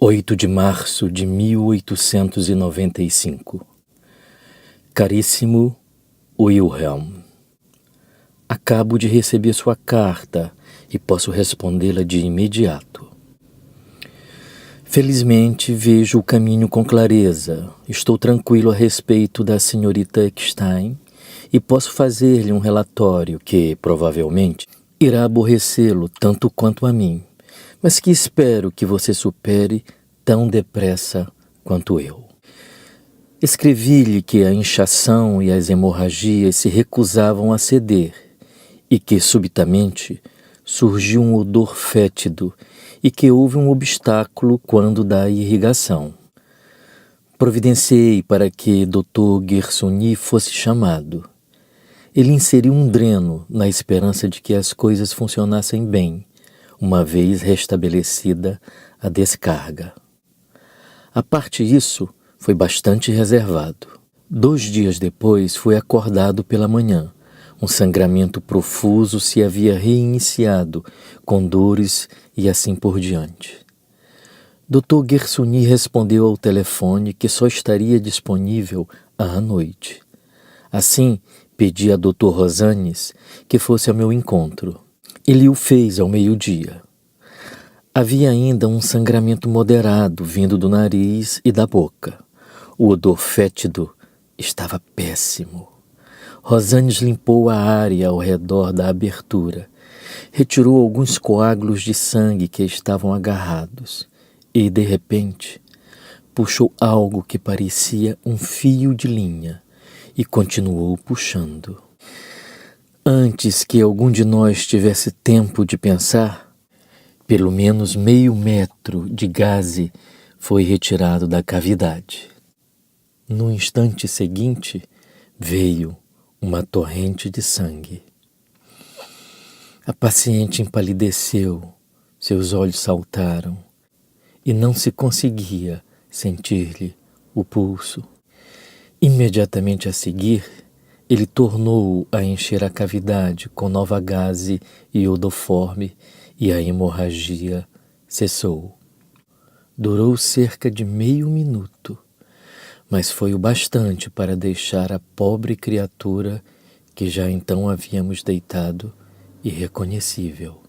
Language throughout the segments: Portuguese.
8 de março de 1895. Caríssimo Wilhelm, acabo de receber sua carta e posso respondê-la de imediato. Felizmente vejo o caminho com clareza. Estou tranquilo a respeito da senhorita Eckstein e posso fazer-lhe um relatório que, provavelmente, irá aborrecê-lo tanto quanto a mim, mas que espero que você supere tão depressa quanto eu. Escrevi-lhe que a inchação e as hemorragias se recusavam a ceder e que, subitamente, surgiu um odor fétido e que houve um obstáculo quando da irrigação. Providenciei para que Dr. Gersony fosse chamado. Ele inseriu um dreno na esperança de que as coisas funcionassem bem, uma vez restabelecida a descarga. A parte disso, foi bastante reservado. 2 dias depois, fui acordado pela manhã. Um sangramento profuso se havia reiniciado, com dores e assim por diante. Dr. Gersony respondeu ao telefone que só estaria disponível à noite. Assim, pedi a Dr. Rosanes que fosse ao meu encontro. Ele o fez ao meio-dia. Havia ainda um sangramento moderado vindo do nariz e da boca. O odor fétido estava péssimo. Rosanes limpou a área ao redor da abertura, retirou alguns coágulos de sangue que estavam agarrados e, de repente, puxou algo que parecia um fio de linha e continuou puxando. Antes que algum de nós tivesse tempo de pensar, pelo menos meio metro de gaze foi retirado da cavidade. No instante seguinte, veio uma torrente de sangue. A paciente empalideceu, seus olhos saltaram e não se conseguia sentir-lhe o pulso. Imediatamente a seguir, ele tornou a encher a cavidade com nova gaze iodoforme e a hemorragia cessou. Durou cerca de meio minuto, mas foi o bastante para deixar a pobre criatura, que já então havíamos deitado, irreconhecível.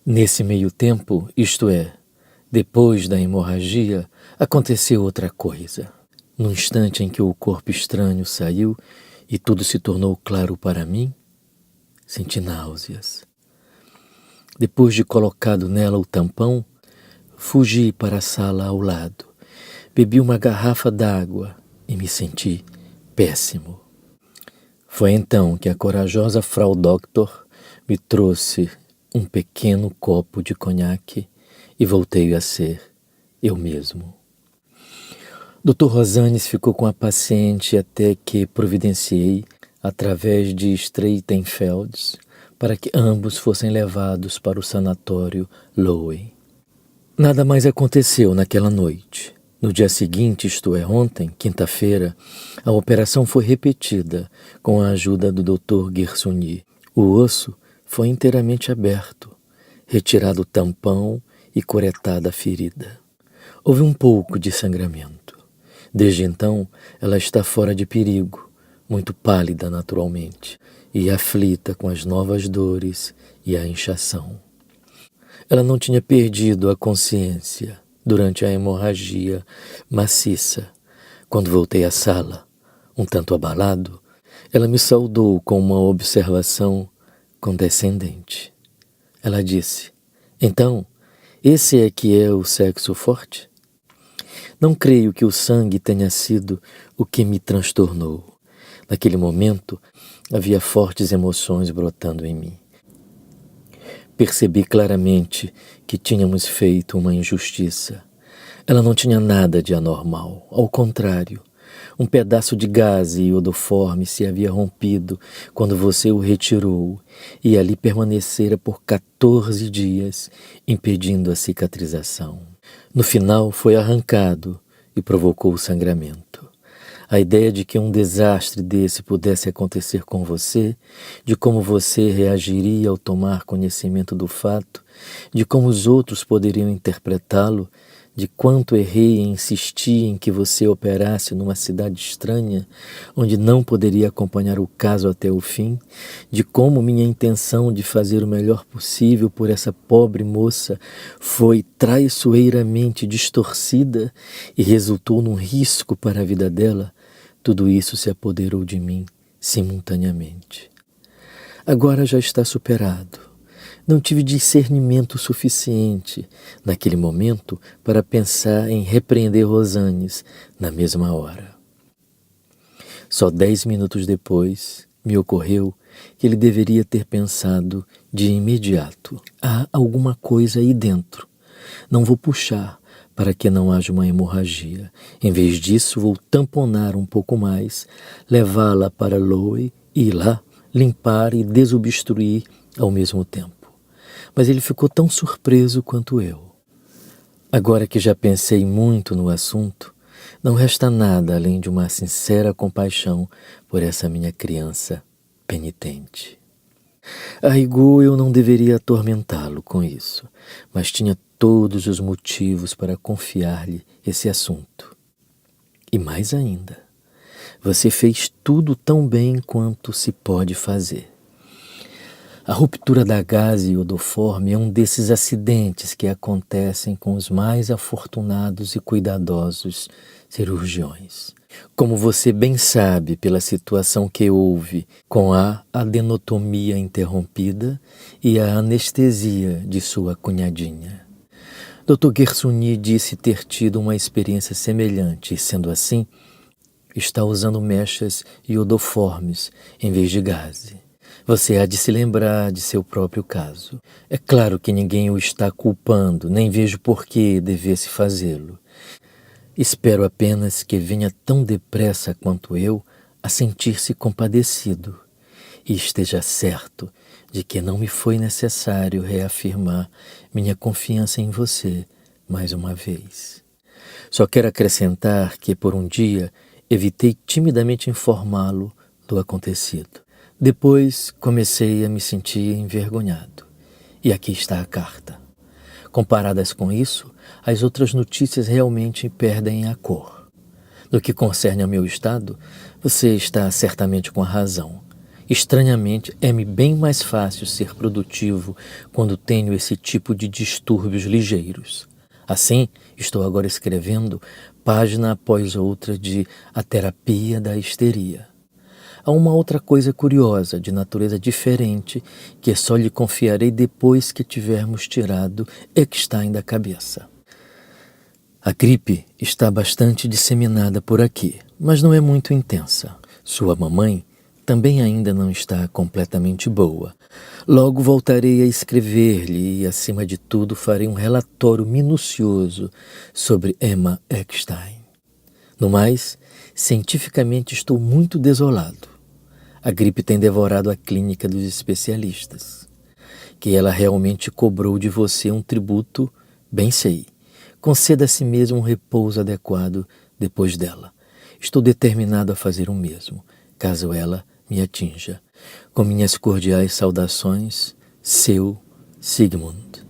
Nesse meio tempo, isto é, depois da hemorragia, aconteceu outra coisa. No instante em que o corpo estranho saiu e tudo se tornou claro para mim, senti náuseas. Depois de colocado nela o tampão, fugi para a sala ao lado. Bebi uma garrafa d'água e me senti péssimo. Foi então que a corajosa Frau Doktor me trouxe um pequeno copo de conhaque e voltei a ser eu mesmo. Dr. Rosanes ficou com a paciente até que providenciei, através de Streitenfels, para que ambos fossem levados para o sanatório Lowen. Nada mais aconteceu naquela noite. No dia seguinte, isto é, ontem, quinta-feira, a operação foi repetida com a ajuda do Dr. Gersony. O osso foi inteiramente aberto, retirado o tampão e curetada a ferida. Houve um pouco de sangramento. Desde então, ela está fora de perigo, muito pálida naturalmente, e aflita com as novas dores e a inchação. Ela não tinha perdido a consciência durante a hemorragia maciça. Quando voltei à sala, um tanto abalado, ela me saudou com uma observação condescendente. Ela disse: "Então, esse é que é o sexo forte?" Não creio que o sangue tenha sido o que me transtornou. Naquele momento, havia fortes emoções brotando em mim. Percebi claramente que tínhamos feito uma injustiça. Ela não tinha nada de anormal. Ao contrário, um pedaço de gaze iodoforme se havia rompido quando você o retirou e ali permanecera por 14 dias, impedindo a cicatrização. No final, foi arrancado e provocou o sangramento. A ideia de que um desastre desse pudesse acontecer com você, de como você reagiria ao tomar conhecimento do fato, de como os outros poderiam interpretá-lo, de quanto errei em insistir em que você operasse numa cidade estranha, onde não poderia acompanhar o caso até o fim, de como minha intenção de fazer o melhor possível por essa pobre moça foi traiçoeiramente distorcida e resultou num risco para a vida dela, tudo isso se apoderou de mim simultaneamente. Agora já está superado. Não tive discernimento suficiente naquele momento para pensar em repreender Rosanes na mesma hora. Só 10 minutos depois me ocorreu que ele deveria ter pensado de imediato: há alguma coisa aí dentro. Não vou puxar para que não haja uma hemorragia. Em vez disso, vou tamponar um pouco mais, levá-la para Loe e lá limpar e desobstruir ao mesmo tempo. Mas ele ficou tão surpreso quanto eu. Agora que já pensei muito no assunto, não resta nada além de uma sincera compaixão por essa minha criança penitente. A rigor, eu não deveria atormentá-lo com isso, mas tinha todos os motivos para confiar-lhe esse assunto. E mais ainda, você fez tudo tão bem quanto se pode fazer. A ruptura da gaze iodoforme é um desses acidentes que acontecem com os mais afortunados e cuidadosos cirurgiões. Como você bem sabe pela situação que houve com a adenotomia interrompida e a anestesia de sua cunhadinha. Dr. Gersuni disse ter tido uma experiência semelhante e, sendo assim, está usando mechas iodoformes em vez de gaze. Você há de se lembrar de seu próprio caso. É claro que ninguém o está culpando, nem vejo por que devesse fazê-lo. Espero apenas que venha tão depressa quanto eu a sentir-se compadecido e esteja certo de que não me foi necessário reafirmar minha confiança em você mais uma vez. Só quero acrescentar que, por um dia, evitei timidamente informá-lo do acontecido. Depois comecei a me sentir envergonhado. E aqui está a carta. Comparadas com isso, as outras notícias realmente perdem a cor. No que concerne ao meu estado, você está certamente com a razão. Estranhamente, é-me bem mais fácil ser produtivo quando tenho esse tipo de distúrbios ligeiros. Assim, estou agora escrevendo página após outra de A Terapia da Histeria. Há uma outra coisa curiosa, de natureza diferente, que só lhe confiarei depois que tivermos tirado Eckstein da cabeça. A gripe está bastante disseminada por aqui, mas não é muito intensa. Sua mamãe também ainda não está completamente boa. Logo voltarei a escrever-lhe e, acima de tudo, farei um relatório minucioso sobre Emma Eckstein. No mais, cientificamente estou muito desolado. A gripe tem devorado a clínica dos especialistas. Que ela realmente cobrou de você um tributo, bem sei. Conceda a si mesmo um repouso adequado depois dela. Estou determinado a fazer o mesmo, caso ela me atinja. Com minhas cordiais saudações, seu Sigmund.